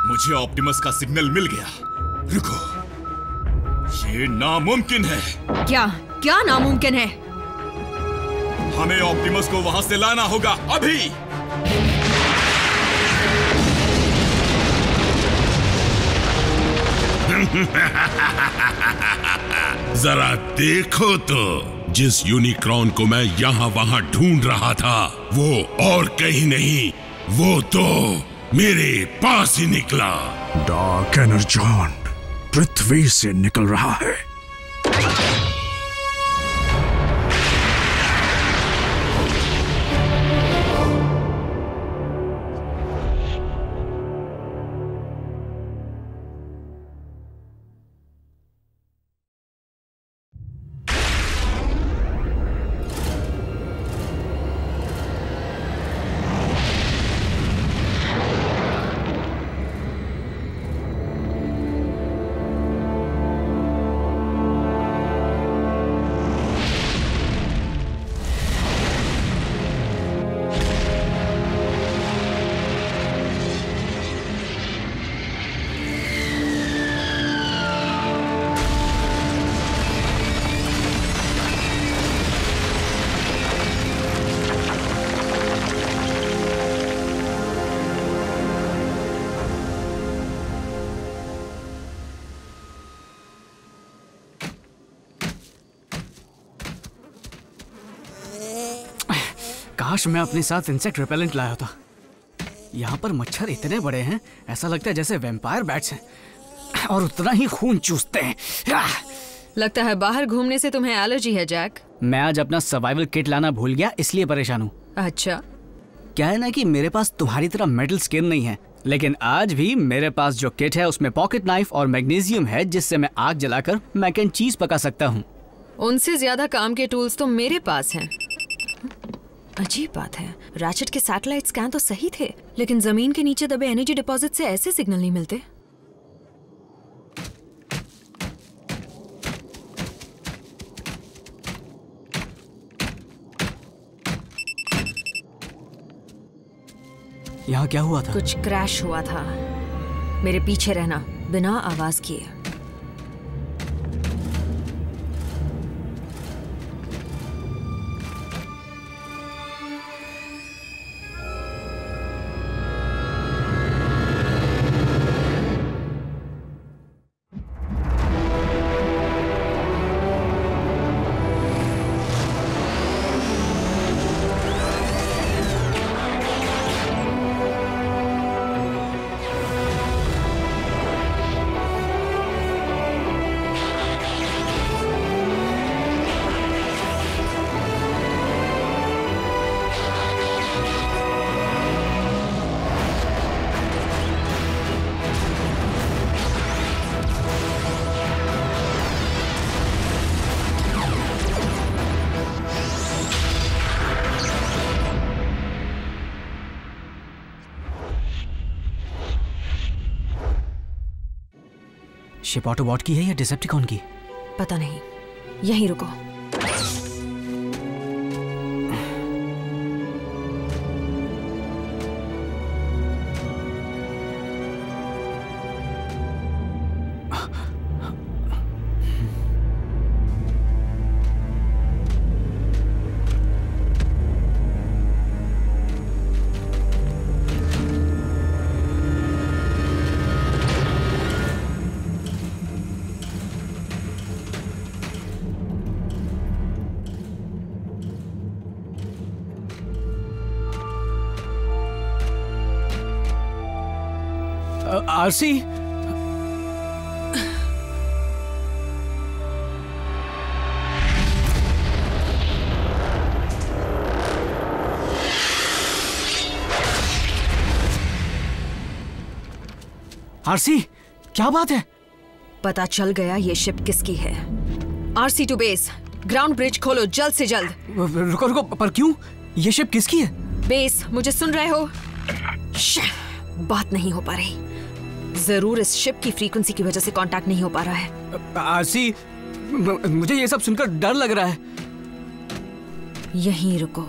मुझे ऑप्टिमस का सिग्नल मिल गया। रुको, ये नामुमकिन है। क्या क्या नामुमकिन है? हमें ऑप्टिमस को वहां से लाना होगा अभी। जरा देखो तो, जिस यूनिक्रॉन को मैं यहाँ वहां ढूंढ रहा था वो और कहीं नहीं, वो तो मेरे पास ही निकला। डार्क एनर्जॉन पृथ्वी से निकल रहा है। काश मैं अपने साथ इंसेक्ट रिपेलेंट लाया था। यहाँ पर मच्छर इतने बड़े हैं, ऐसा लगता है जैसे वैम्पायर बैट्स हैं और उतना ही खून चूसते हैं। लगता है बाहर घूमने से तुम्हें एलर्जी है जैक। मैं आज अपना सर्वाइवल किट लाना भूल गया, इसलिए परेशान हूँ। अच्छा, क्या है ना कि मेरे पास तुम्हारी तरह मेटल स्किन नहीं है, लेकिन आज भी मेरे पास जो किट है उसमें पॉकेट नाइफ और मैग्नीशियम है, जिससे मैं आग जलाकर मैक एंड चीज पका सकता हूँ। उनसे ज्यादा काम के टूल्स तो मेरे पास हैं। अजीब बात है, रैचेट के सैटेलाइट स्कैन तो सही थे, लेकिन जमीन के नीचे दबे एनर्जी डिपॉजिट से ऐसे सिग्नल नहीं मिलते। यहाँ क्या हुआ था? कुछ क्रैश हुआ था। मेरे पीछे रहना, बिना आवाज किए। शिप ऑटोबॉट की है या डिसेप्टिकॉन की? पता नहीं, यहीं रुको। आरसी, आरसी, क्या बात है? पता चल गया ये शिप किसकी है। RC to base, ground bridge खोलो जल्द से जल्द। रुको रुको, पर क्यों? ये शिप किसकी है? बेस, मुझे सुन रहे हो? बात नहीं हो पा रही। जरूर इस शिप की फ्रीक्वेंसी की वजह से कांटेक्ट नहीं हो पा रहा है। आरसी, मुझे ये सब सुनकर डर लग रहा है। यहीं रुको।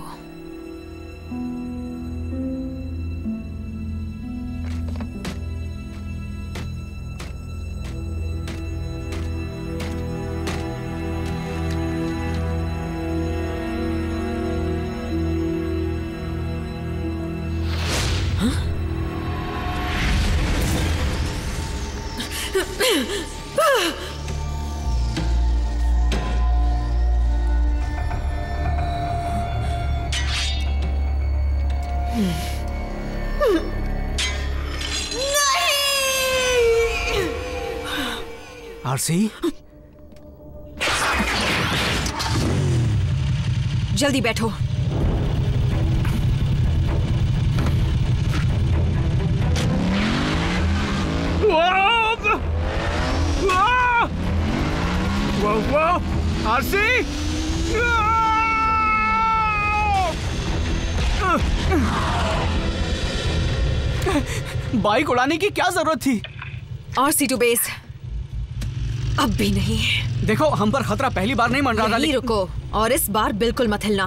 आरसी, जल्दी बैठो। आरसी, बाइक उड़ाने की क्या जरूरत थी? आरसी टू बेस, अब भी नहीं। देखो, हम पर खतरा पहली बार नहीं मंडरा रहा। रुको, और इस बार बिल्कुल मत हिलना।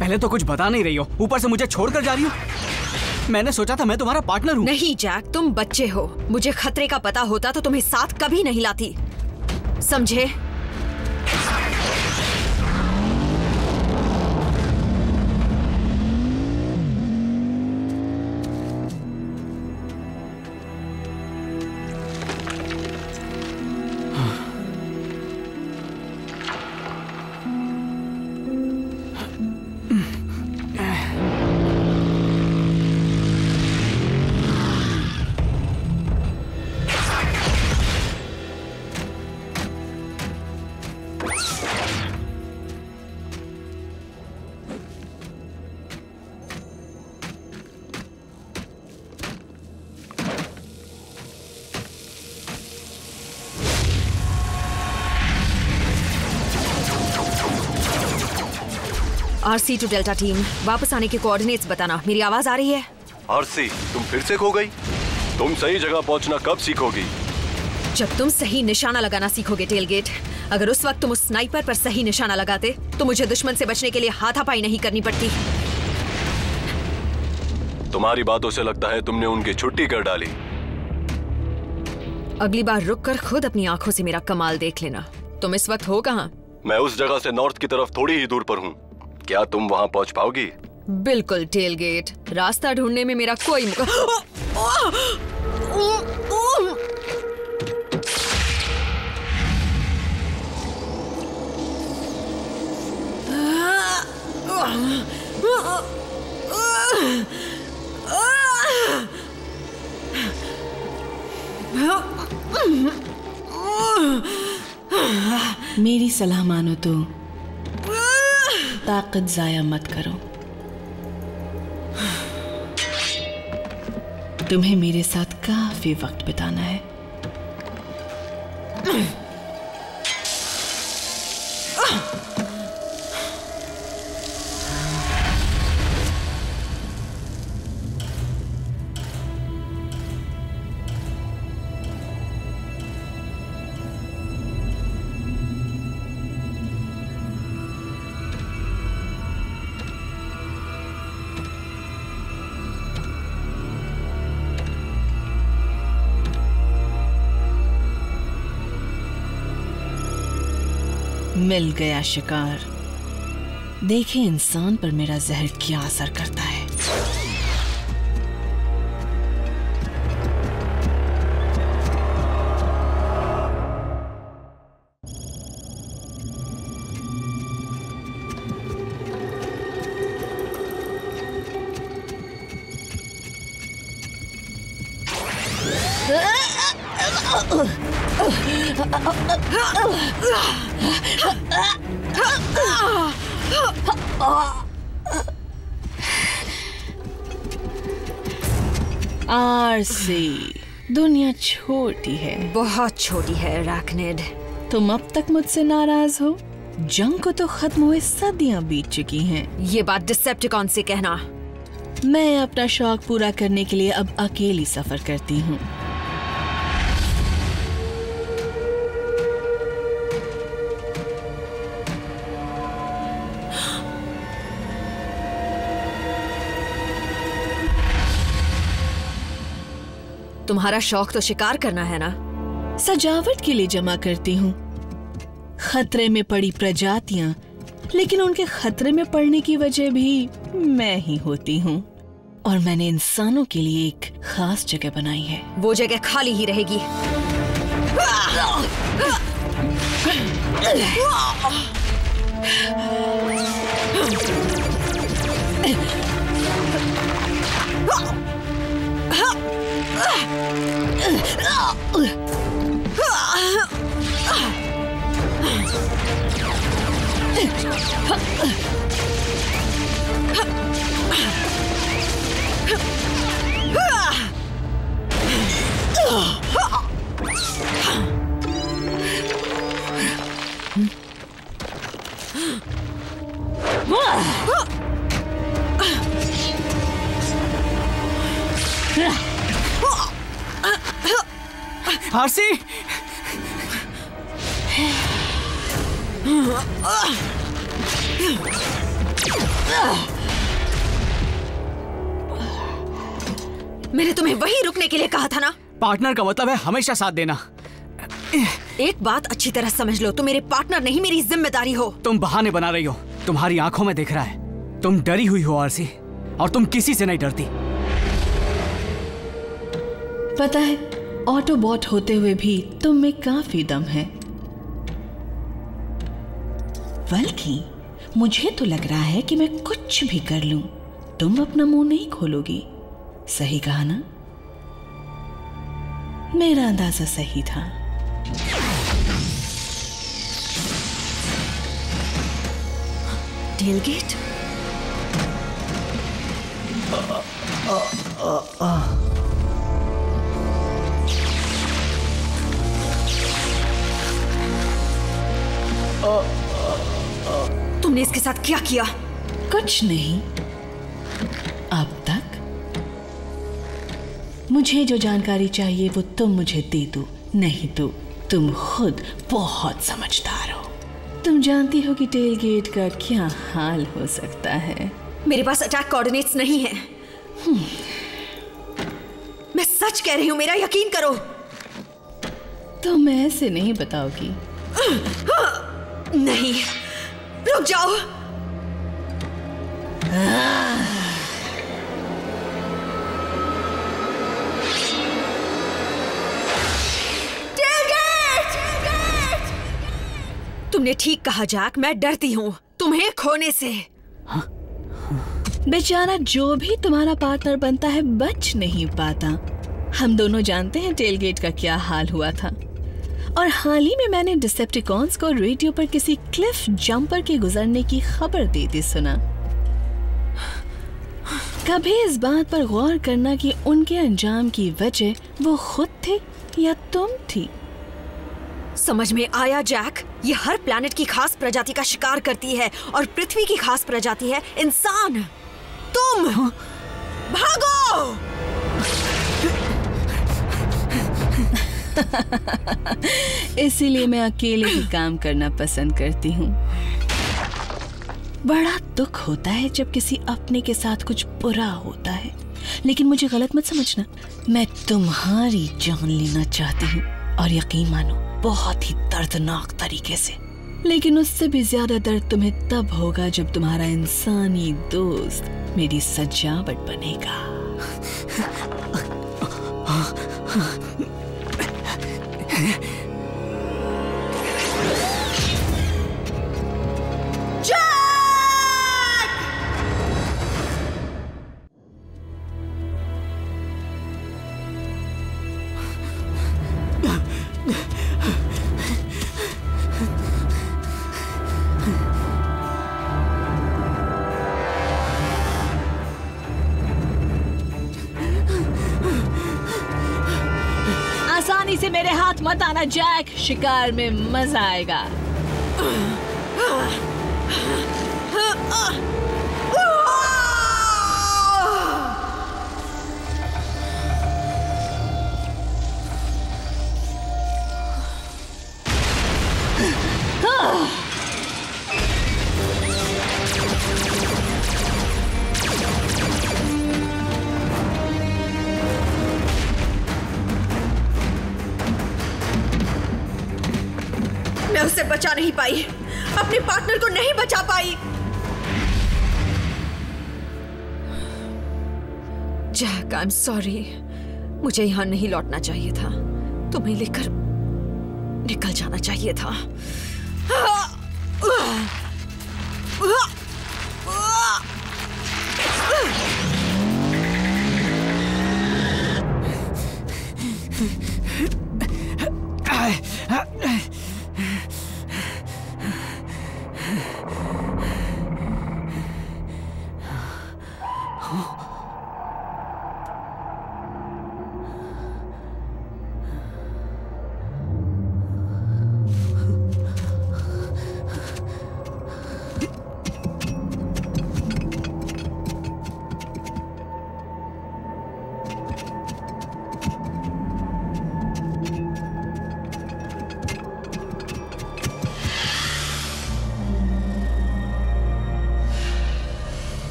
पहले तो कुछ बता नहीं रही हो, ऊपर से मुझे छोड़कर जा रही हो। मैंने सोचा था मैं तुम्हारा पार्टनर हूँ। नहीं जैक, तुम बच्चे हो। मुझे खतरे का पता होता तो तुम्हें साथ कभी नहीं लाती, समझे? आरसी टू डेल्टा टीम, वापस आने के कोऑर्डिनेट्स बताना। मेरी आवाज आ रही है? आरसी, तुम फिर से खो गई? तुम सही जगह पहुंचना कब सीखोगी? जब तुम सही निशाना लगाना सीखोगे टेलगेट। अगर उस वक्त तुम उस स्नाइपर पर सही निशाना लगाते तो मुझे दुश्मन से बचने के लिए हाथापाई नहीं करनी पड़ती। तुम्हारी बातों से लगता है तुमने उनकी छुट्टी कर डाली। अगली बार रुककर खुद अपनी आंखों से मेरा कमाल देख लेना। तुम इस वक्त हो कहाँ? मैं उस जगह से नॉर्थ की तरफ थोड़ी ही दूर पर हूँ। क्या तुम वहाँ पहुँच पाओगी? बिल्कुल टेलगेट, रास्ता ढूंढने में मेरा कोई मेरी सलाह मानो तो ताकत जाया मत करो। तुम्हें मेरे साथ काफी वक्त बिताना है। मिल गया शिकार। देखे इंसान पर मेरा जहर क्या असर करता है। आरसी, दुनिया छोटी है, बहुत छोटी है अरैक्निड। तुम अब तक मुझसे नाराज हो? जंग को तो खत्म हुए सदियां बीत चुकी हैं। ये बात डिसेप्टिकॉन से कहना। मैं अपना शौक पूरा करने के लिए अब अकेली सफर करती हूँ। तुम्हारा शौक तो शिकार करना है ना? सजावट के लिए जमा करती हूँ। खतरे में पड़ी प्रजातियां, लेकिन उनके खतरे में पड़ने की वजह भी मैं ही होती हूँ। और मैंने इंसानों के लिए एक खास जगह बनाई है। वो जगह खाली ही रहेगी। आरसी, मैंने तुम्हें वहीं रुकने के लिए कहा था ना। पार्टनर का मतलब है हमेशा साथ देना। एक बात अच्छी तरह समझ लो, तुम मेरे पार्टनर नहीं, मेरी जिम्मेदारी हो। तुम बहाने बना रही हो, तुम्हारी आंखों में दिख रहा है। तुम डरी हुई हो आरसी, और तुम किसी से नहीं डरती। पता है, ऑटोबॉट होते हुए भी तुम में काफी दम है। बल्कि मुझे तो लग रहा है कि मैं कुछ भी कर लूं, तुम अपना मुंह नहीं खोलोगी। सही कहा ना? मेरा अंदाजा सही था। टेलगेट? तुमने इसके साथ क्या किया? कुछ नहीं। अब तक मुझे जो जानकारी चाहिए वो तुम मुझे दे दो, नहीं तो तुम खुद बहुत समझदार हो। तुम जानती हो कि टेलगेट का क्या हाल हो सकता है। मेरे पास अटैक कोऑर्डिनेट्स नहीं है। मैं सच कह रही हूं, मेरा यकीन करो। तुम ऐसे नहीं बताओगी। नहीं, रुक जाओ। तुमने ठीक कहा जैक, मैं डरती हूँ तुम्हें खोने से। बेचारा जो भी तुम्हारा पार्टनर बनता है बच नहीं पाता। हम दोनों जानते हैं टेलगेट का क्या हाल हुआ था। और हाल ही में मैंने डिसेप्टिकॉन्स को रेडियो पर किसी क्लिफ जंपर के गुजरने की खबर देते सुना। कभी इस बात पर गौर करना कि उनके अंजाम की वजह वो खुद थे या तुम थी? समझ में आया जैक, ये हर प्लैनेट की खास प्रजाति का शिकार करती है और पृथ्वी की खास प्रजाति है इंसान। तुम भागो! इसीलिए मैं अकेले ही काम करना पसंद करती हूँ। बड़ा दुख होता है जब किसी अपने के साथ कुछ बुरा होता है, लेकिन मुझे गलत मत समझना, मैं तुम्हारी जान लेना चाहती हूँ। और यकीन मानो, बहुत ही दर्दनाक तरीके से। लेकिन उससे भी ज्यादा दर्द तुम्हें तब होगा जब तुम्हारा इंसानी दोस्त मेरी सजावट बनेगा। आसानी से मेरे हाथ मत आना जैक, शिकार में मजा आएगा। मैं उसे बचा नहीं पाई, अपने पार्टनर को नहीं बचा पाई। जैक, आई एम सॉरी, मुझे यहाँ नहीं लौटना चाहिए था, तुम्हें लेकर निकल जाना चाहिए था।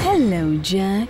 Hello, Jack.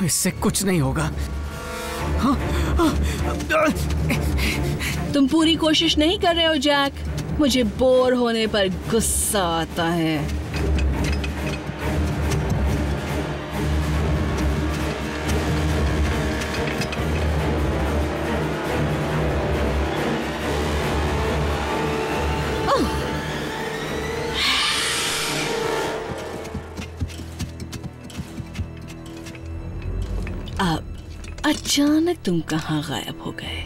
इससे कुछ नहीं होगा। तुम पूरी कोशिश नहीं कर रहे हो जैक। मुझे बोर होने पर गुस्सा आता है। अब अचानक तुम कहाँ गायब हो गए?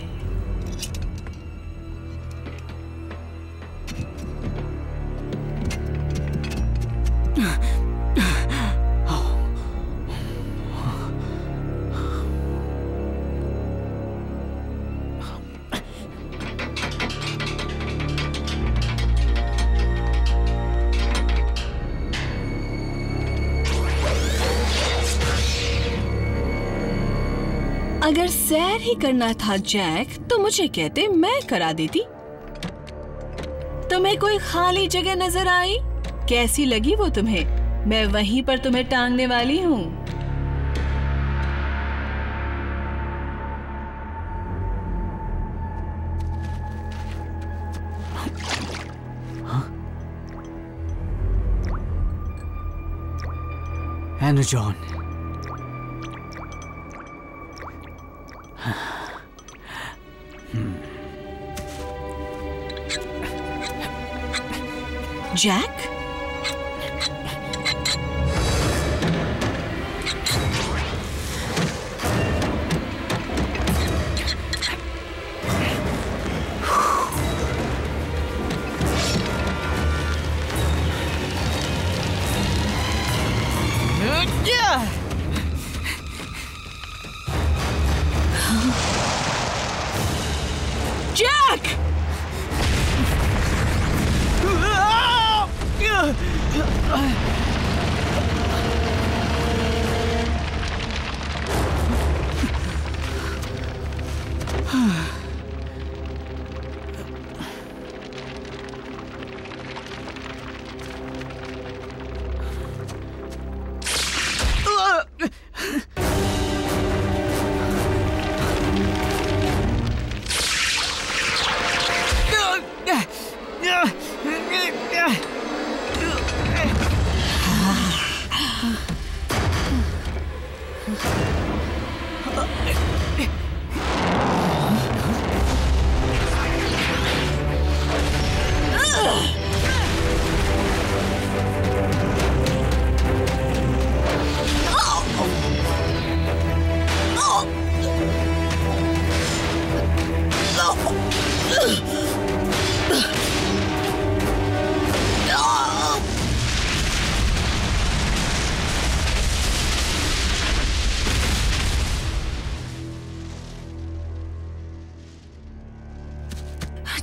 अगर सैर ही करना था जैक तो मुझे कहते, मैं करा देती। तुम्हें कोई खाली जगह नजर आई? कैसी लगी वो तुम्हें? मैं वहीं पर तुम्हें टांगने वाली हूँ। Energon, Jack, Jack!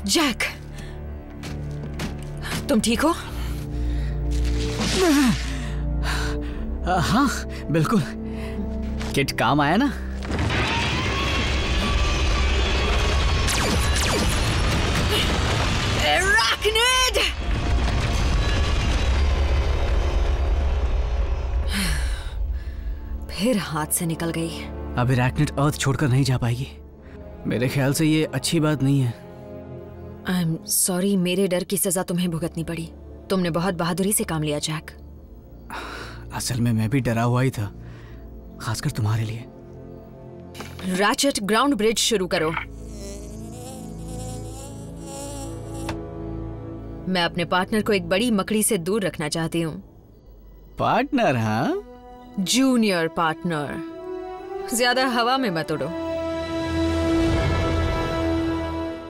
जैक, तुम ठीक हो? हाँ बिल्कुल। किट काम आया ना? Arachnid! फिर हाथ से निकल गई। अब अरैक्निड अर्थ छोड़कर नहीं जा पाएगी। मेरे ख्याल से ये अच्छी बात नहीं है। आई एम सॉरी, मेरे डर की सजा तुम्हें भुगतनी पड़ी। तुमने बहुत बहादुरी से काम लिया जैक। असल में मैं भी डरा हुआ ही था, खासकर तुम्हारे लिए। रैचेट, ग्राउंड ब्रिज शुरू करो। मैं अपने पार्टनर को एक बड़ी मकड़ी से दूर रखना चाहती हूँ। पार्टनर? हाँ, जूनियर पार्टनर। ज्यादा हवा में मत उड़ो।